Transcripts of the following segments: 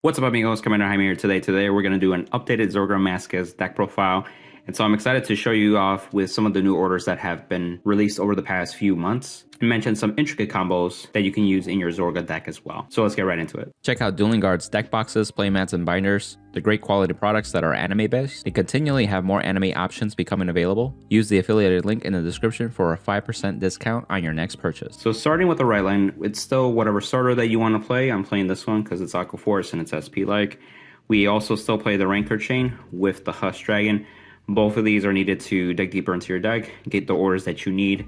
What's up, amigos? Commander Jaime here today. Today we're going to do an updated Zorga Masques deck profile. And so I'm excited to show you off with some of the new orders that have been released over the past few months and mention some intricate combos that you can use in your Zorga deck as well. So let's get right into it. Check out Dueling Guard's deck boxes, playmats, and binders. They're great quality products that are anime based. They continually have more anime options becoming available. Use the affiliated link in the description for a 5% discount on your next purchase. So starting with the right line, it's still whatever starter that you want to play. I'm playing this one because it's Aqua Force and it's SP-like. We also still play the Rancor Chain with the Hush Dragon. Both of these are needed to dig deeper into your deck, get the orders that you need,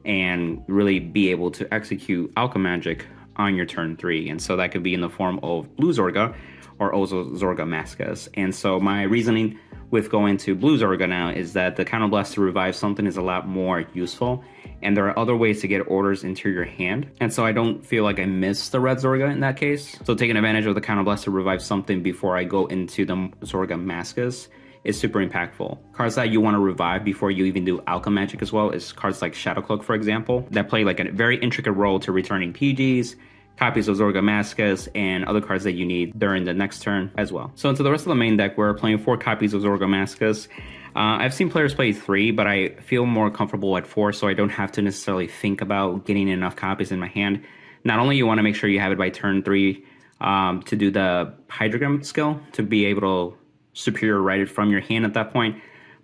and really be able to execute Alchemagic on your turn 3. And so that could be in the form of Blue Zorga or also Zorga Masques. And so my reasoning with going to Blue Zorga now is that the Counterblast to revive something is a lot more useful, and there are other ways to get orders into your hand. And so I don't feel like I missed the Red Zorga in that case. So taking advantage of the Counterblast to revive something before I go into the Zorga Masques is super impactful. Cards that you want to revive before you even do Alchemagic as well is cards like Shadowcloak, for example, that play like a very intricate role to returning PGs, copies of Zorga Masques, and other cards that you need during the next turn as well. So into the rest of the main deck, we're playing 4 copies of Zorga Masques. I've seen players play 3, but I feel more comfortable at 4, so I don't have to necessarily think about getting enough copies in my hand. Not only you want to make sure you have it by turn 3 to do the Hydrogram skill, to be able to superior write it from your hand at that point,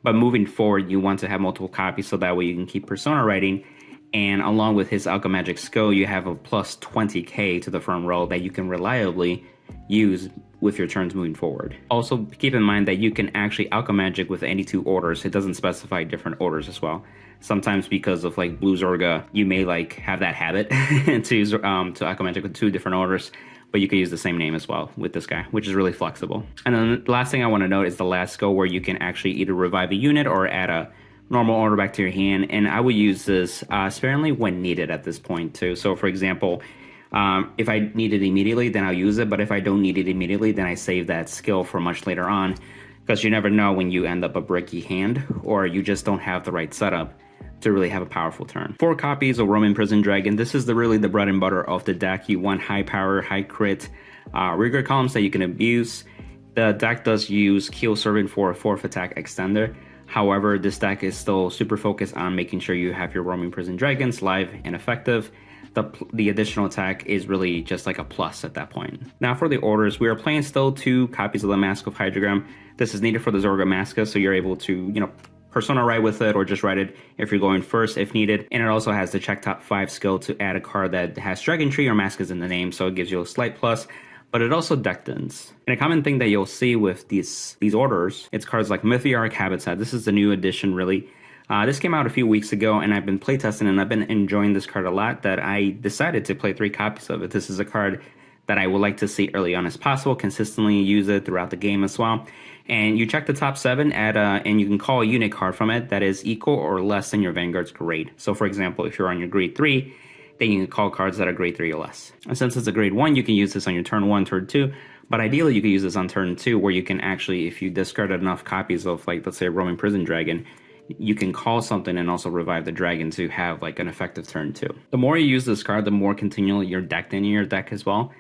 but moving forward you want to have multiple copies so that way you can keep persona writing, and along with his Alchemagic skill you have a plus 20k to the firm roll that you can reliably use with your turns moving forward. Also keep in mind that you can actually Alchemagic with any 2 orders. It doesn't specify different orders as well. Sometimes because of like Blue Zorga you may like have that habit to use to Alchemagic with 2 different orders, but you can use the same name as well with this guy, which is really flexible. And then the last thing I want to note is the last skill, where you can actually either revive a unit or add a normal order back to your hand. And I would use this sparingly when needed at this point too. So for example, if I need it immediately, then I'll use it. But if I don't need it immediately, then I save that skill for much later on, because you never know when you end up a bricky hand or you just don't have the right setup to really have a powerful turn. 4 copies of Roman Prison Dragon. This is really the bread and butter of the deck. You want high power, high crit, rigor columns that you can abuse. The deck does use Keel Servant for a 4th attack extender. However, this deck is still super focused on making sure you have your Roman Prison Dragons live and effective. The additional attack is really just like a plus at that point. Now for the orders, we are playing still 2 copies of the Mask of Hydrogram. This is needed for the Zorga Masques, so you're able to, persona write with it or just write it if you're going first if needed. And it also has the check top 5 skill to add a card that has Dragon Tree or Masques in the name, so it gives you a slight plus, but it also deck thins. And a common thing that you'll see with these orders, it's cards like Mythiarch Habitat. This is the new edition really. This came out a few weeks ago and I've been playtesting and I've been enjoying this card a lot, that I decided to play 3 copies of it. This is a card that I would like to see early on as possible, consistently use it throughout the game as well. And you check the top 7 and you can call a unit card from it that is equal or less than your Vanguard's grade. So for example, if you're on your grade 3, then you can call cards that are grade 3 or less. And since it's a grade 1, you can use this on your turn 1, turn 2, but ideally you can use this on turn 2, where you can actually, if you discarded enough copies of, like, let's say Roman Prison Dragon, you can call something and also revive the dragon to have like an effective turn 2. The more you use this card, the more continually you're decked in your deck as well.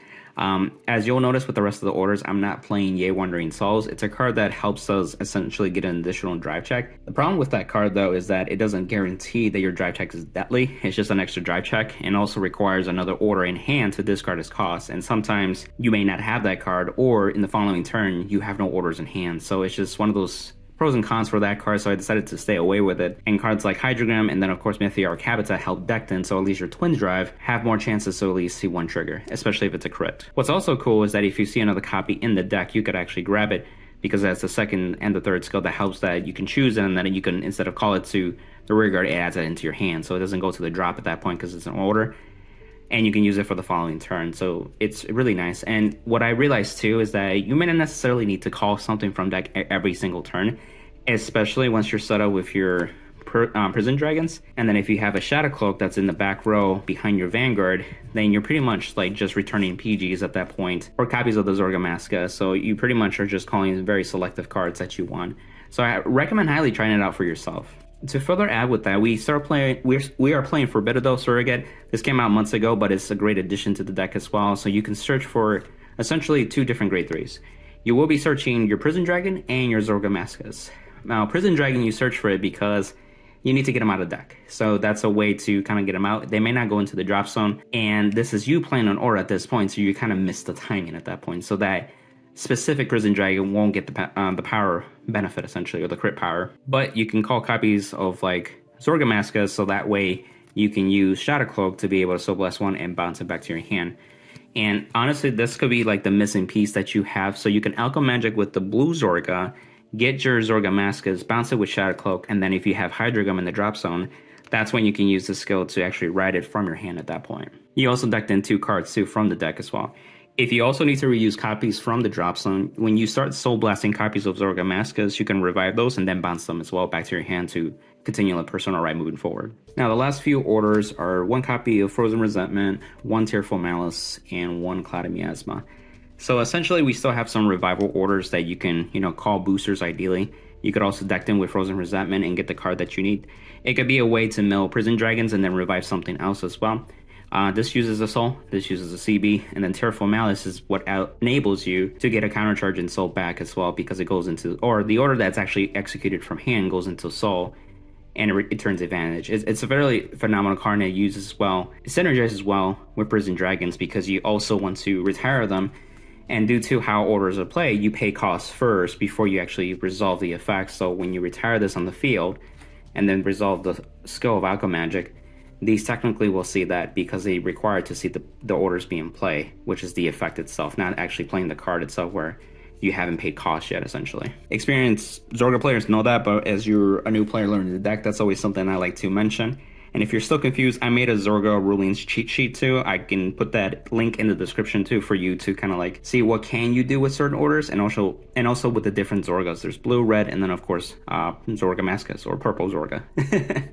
As you'll notice with the rest of the orders, I'm not playing Yea Wandering Souls. It's a card that helps us essentially get an additional drive check. The problem with that card though is that it doesn't guarantee that your drive check is deadly. It's just an extra drive check, and also requires another order in hand to discard its cost. And sometimes you may not have that card, or in the following turn you have no orders in hand. So it's just one of those pros and cons for that card, so I decided to stay away with it. And cards like Hydrogram and then of course Mythiarch Habitat help deck in, so at least your twin drive have more chances to at least see 1 trigger, especially if it's a crit. What's also cool is that if you see another copy in the deck, you could actually grab it, because that's the 2nd and the 3rd skill that helps that you can choose, and then you can, instead of call it to the rear guard, it adds it into your hand, so it doesn't go to the drop at that point because it's an order. And you can use it for the following turn, so it's really nice. And what I realized too is that you may not necessarily need to call something from deck every single turn, especially once you're set up with your Prison Dragons. And then if you have a Shadowcloak that's in the back row behind your Vanguard, then you're pretty much like just returning PGs at that point, or copies of the Zorga Masques, so you pretty much are just calling very selective cards that you want. So I recommend highly trying it out for yourself. To further add with that, we are playing Forbidado Surrogate. This came out months ago, but it's a great addition to the deck as well. So you can search for essentially 2 different grade 3s. You will be searching your Prison Dragon and your Zorga Masques. Now, Prison Dragon, you search for it because you need to get them out of the deck. So that's a way to kind of get them out. They may not go into the drop zone, and this is you playing on aura at this point, so you kind of miss the timing at that point. So that specific Prison Dragon won't get the power benefit, essentially, or the crit power. But you can call copies of like Zorga Masques, so that way you can use Shadow Cloak to be able to Soul Blast 1 and bounce it back to your hand. And honestly, this could be like the missing piece that you have. So you can Alchemy Magic with the blue Zorga, get your Zorga Masques, bounce it with Shadow Cloak, and then if you have Hydro Gum in the drop zone, that's when you can use the skill to actually ride it from your hand at that point. You also decked in 2 cards too from the deck as well. If you also need to reuse copies from the drop zone, when you start Soul Blasting copies of Zorga Masques, you can revive those and then bounce them as well back to your hand to continue the personal ride moving forward. Now, the last few orders are 1 copy of Frozen Resentment, 1 Tearful Malice, and 1 Clouded Miasma. So essentially, we still have some revival orders that you can, call boosters ideally. You could also deck them with Frozen Resentment and get the card that you need. It could be a way to mill Prison Dragons and then revive something else as well. This uses a soul, this uses a CB, and then Tearful Malice is what enables you to get a counter charge in soul back as well, because it goes into, or the order that's actually executed from hand goes into soul, and it turns advantage. It's a very phenomenal card, and it uses as well, it synergizes well with Prison Dragons because you also want to retire them. And due to how orders are played, you pay costs first before you actually resolve the effect. So when you retire this on the field and then resolve the skill of Alchemy Magic, these technically will see that because they require to see the orders be in play, which is the effect itself, not actually playing the card itself where you haven't paid cost yet, essentially. Experienced Zorga players know that, but as you're a new player learning the deck, that's always something I like to mention. And if you're still confused, I made a Zorga rulings cheat sheet too. I can put that link in the description too for you to kind of like see what can you do with certain orders, and also with the different Zorgas. There's blue, red, and then of course Zorga Masques or purple Zorga.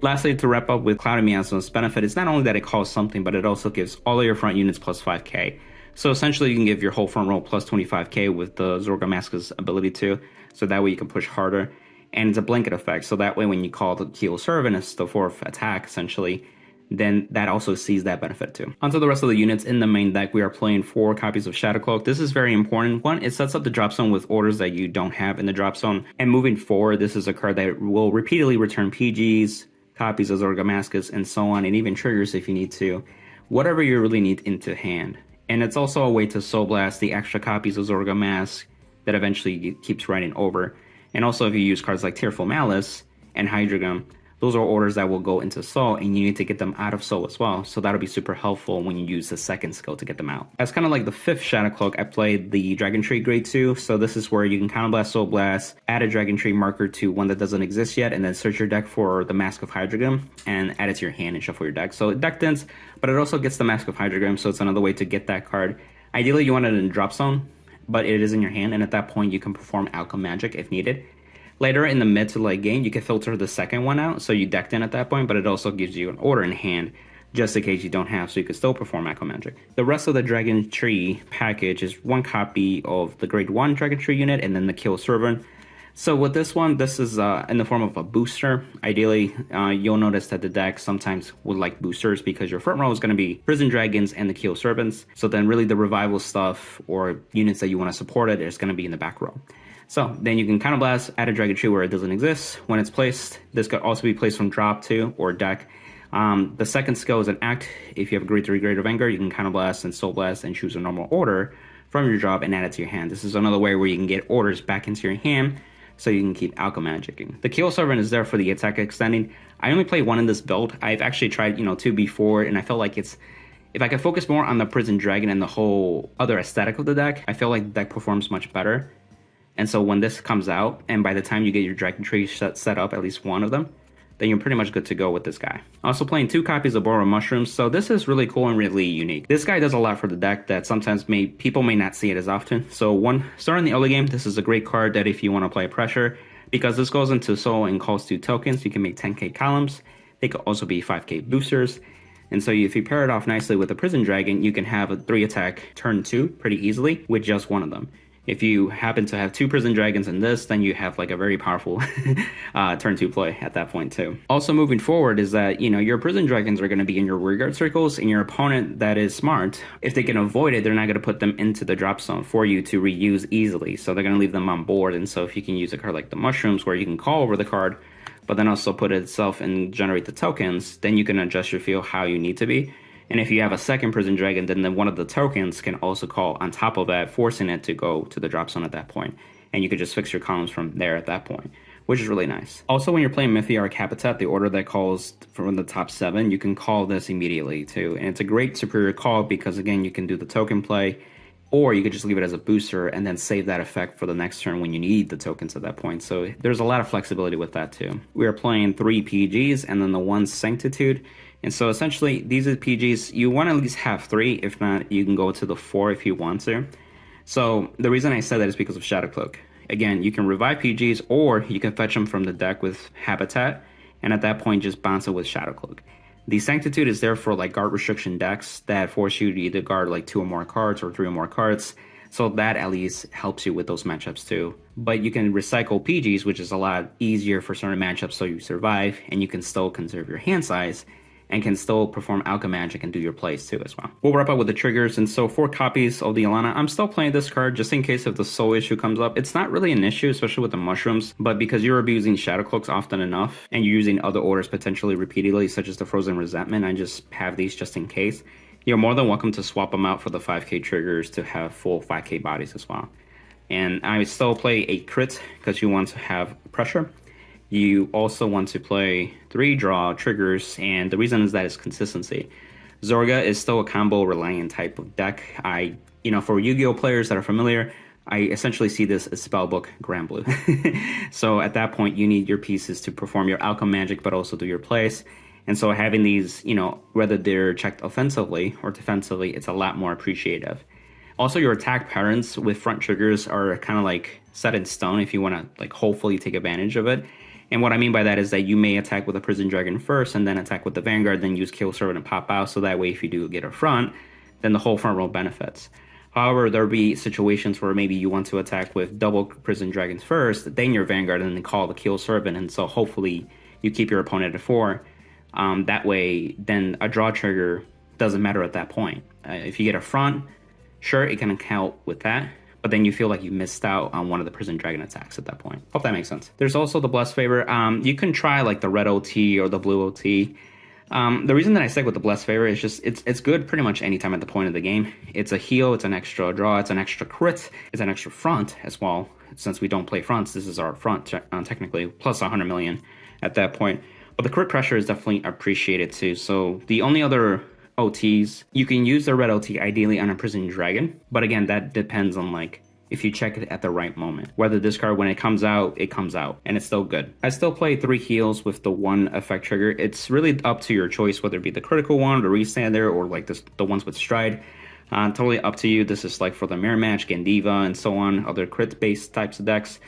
Lastly, to wrap up with Clouded Miasma's benefit, it's not only that it costs something, but it also gives all of your front units plus 5k. So essentially, you can give your whole front row plus 25k with the Zorga Masques ability too. So that way you can push harder. And it's a blanket effect, so that way when you call the Keel Servant as the 4th attack, essentially, then that also sees that benefit too. Onto the rest of the units in the main deck, we are playing 4 copies of Shadow Cloak. This is very important. 1, it sets up the drop zone with orders that you don't have in the drop zone. And moving forward, this is a card that will repeatedly return PGs, copies of Zorga Masques, and so on, and even triggers if you need to. Whatever you really need into hand. And it's also a way to Soul Blast the extra copies of Zorga Masques that eventually keeps riding over. And also, if you use cards like Tearful Malice and Hydro Gum, those are orders that will go into Soul, and you need to get them out of Soul as well. So that'll be super helpful when you use the second skill to get them out. As kind of like the 5th Shadow Cloak, I played the Dragon Tree Grade 2. So this is where you can Counter Blast, Soul Blast, add a Dragon Tree marker to one that doesn't exist yet, and then search your deck for the Mask of Hydro Gum and add it to your hand and shuffle your deck. So it deck dense, but it also gets the Mask of Hydro Gum, so it's another way to get that card. Ideally, you want it in drop zone, but it is in your hand, and at that point, you can perform Alchemy Magic if needed. Later in the mid to late game, you can filter the second one out, so you decked in at that point, but it also gives you an order in hand, just in case you don't have, so you can still perform Alchemy Magic. The rest of the Dragon Tree package is 1 copy of the Grade 1 Dragon Tree unit, and then the Keel Servant. So with this one, this is in the form of a booster. Ideally, you'll notice that the deck sometimes would like boosters because your front row is going to be Prison Dragons and the Keel Servants. So then really the revival stuff or units that you want to support it is going to be in the back row. So then you can Counter Blast, add a Dragon Tree where it doesn't exist. When it's placed, this could also be placed from drop to or deck. The second skill is an act. If you have a Grade 3 Greater Vanguard, you can Counter Blast and Soul Blast and choose a normal order from your drop and add it to your hand. This is another way where you can get orders back into your hand so you can keep Alchemy Magicking. The Keel Servant is there for the attack extending. I only play 1 in this build. I've actually tried, 2 before, and I felt like if I could focus more on the Prison Dragon and the whole other aesthetic of the deck, I feel like the deck performs much better. And so when this comes out, and by the time you get your Dragon Tree set up, at least 1 of them, then you're pretty much good to go with this guy. Also playing 2 copies of Boros Mushrooms, so this is really cool and really unique. This guy does a lot for the deck that sometimes people may not see it as often. So starting the early game, this is a great card that if you want to play pressure, because this goes into Soul and costs 2 tokens, you can make 10k columns. They could also be 5k boosters. And so if you pair it off nicely with a Prison Dragon, you can have a 3 attack turn 2 pretty easily with just 1 of them. If you happen to have 2 Prison Dragons in this, then you have like a very powerful turn 2 play at that point too. Also moving forward is that, your Prison Dragons are going to be in your rearguard circles, and your opponent that is smart, if they can avoid it, they're not going to put them into the drop zone for you to reuse easily. So they're going to leave them on board. And so if you can use a card like the Mushrooms where you can call over the card, but then also put it itself and generate the tokens, then you can adjust your field how you need to be. And if you have a second Prison Dragon, then one of the tokens can also call on top of that, forcing it to go to the drop zone at that point. And you could just fix your columns from there at that point, which is really nice. Also, when you're playing Mythiarch Habitat, the order that calls from the top 7, you can call this immediately too. And it's a great superior call because, again, you can do the token play, or you could just leave it as a booster and then save that effect for the next turn when you need the tokens at that point. So there's a lot of flexibility with that too. We are playing 3 PGs and then the 1 Sanctitude. And so essentially, these are PGs. You want to at least have 3. If not, you can go to the 4 if you want to. So the reason I said that is because of Shadowcloak. Again, you can revive PGs, or you can fetch them from the deck with Habitat, and at that point, just bounce it with Shadowcloak. The Sanctitude is there for like guard restriction decks that force you to either guard like 2 or more cards or 3 or more cards. So that at least helps you with those matchups too. But you can recycle PGs, which is a lot easier for certain matchups so you survive, and you can still conserve your hand size and can still perform Alchemagic and do your plays too as well. We'll wrap up with the triggers, and so 4 copies of the Alana. I'm still playing this card just in case if the soul issue comes up. It's not really an issue, especially with the Mushrooms, but because you're abusing Shadowcloaks often enough, and you're using other orders potentially repeatedly, such as the Frozen Resentment, I just have these just in case. You're more than welcome to swap them out for the 5k triggers to have full 5k bodies as well. And I still play a crit because you want to have pressure. You also want to play 3 draw triggers, and the reason is that it's consistency. Zorga is still a combo reliant type of deck. For Yu-Gi-Oh players that are familiar, I essentially see this as spellbook granblue. So at that point, you need your pieces to perform your Alchemagic, but also do your plays. And so having these, whether they're checked offensively or defensively, it's a lot more appreciative. Also, your attack patterns with front triggers are kind of like set in stone if you want to like hopefully take advantage of it. And what I mean by that is that you may attack with a Prison Dragon first and then attack with the Vanguard, then use Kill Servant and pop out. So that way, if you do get a front, then the whole front row benefits. However, there'll be situations where maybe you want to attack with double Prison Dragons first, then your Vanguard, and then call the Kill Servant. And so hopefully you keep your opponent at 4. That way, then a draw trigger doesn't matter at that point. If you get a front, sure, it can count with that. But then you feel like you missed out on one of the Prison Dragon attacks at that point. Hope that makes sense. There's also the Blessed Favor. You can try like the red OT or the blue OT. The reason that I stick with the Blessed Favor is just it's good pretty much anytime at the point of the game. It's a heal, it's an extra draw, it's an extra crit, it's an extra front as well. Since we don't play fronts, this is our front technically, plus 100 million at that point. But the crit pressure is definitely appreciated too. So the only other OTs, you can use the red OT ideally on a Prison Dragon, but again, that depends on like if you check it at the right moment. Whether this card, when it comes out, and it's still good. I still play 3 heals with the 1 effect trigger. It's really up to your choice, whether it be the critical one, the restander, or like the ones with stride. Totally up to you. This is like for the mirror match, Gandiva, and so on, other crit-based types of decks.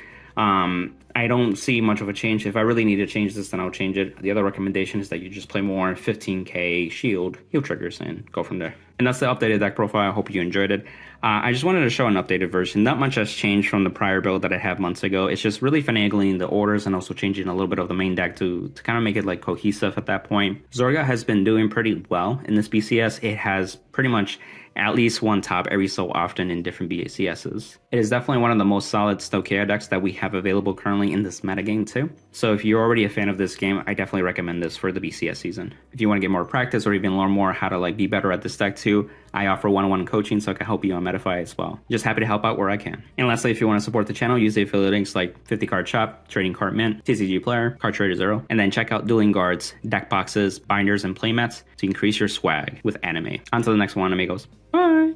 I don't see much of a change. If I really need to change this, then I'll change it. The other recommendation is that you just play more 15k shield heal triggers and go from there. And that's the updated deck profile. I hope you enjoyed it. I just wanted to show an updated version. Not much has changed from the prior build that I had months ago. It's just really finagling the orders and also changing a little bit of the main deck to kind of make it like cohesive at that point. Zorga has been doing pretty well in this BCS. It has pretty much at least one top every so often in different BCSs. It is definitely one of the most solid stoicheia decks that we have available currently in this metagame too. So if you're already a fan of this game, I definitely recommend this for the BCS season. If you want to get more practice or even learn more how to like be better at this deck too, I offer one-on-one coaching so I can help you on Metafy as well. Just happy to help out where I can. And lastly, if you want to support the channel, use the affiliate links like 50 Card Shop, Trading Card Mint, TCG Player, Card Trader Zero, and then check out Dueling Guards, deck boxes, binders, and playmats to increase your swag with anime. On to the next one, amigos. Bye!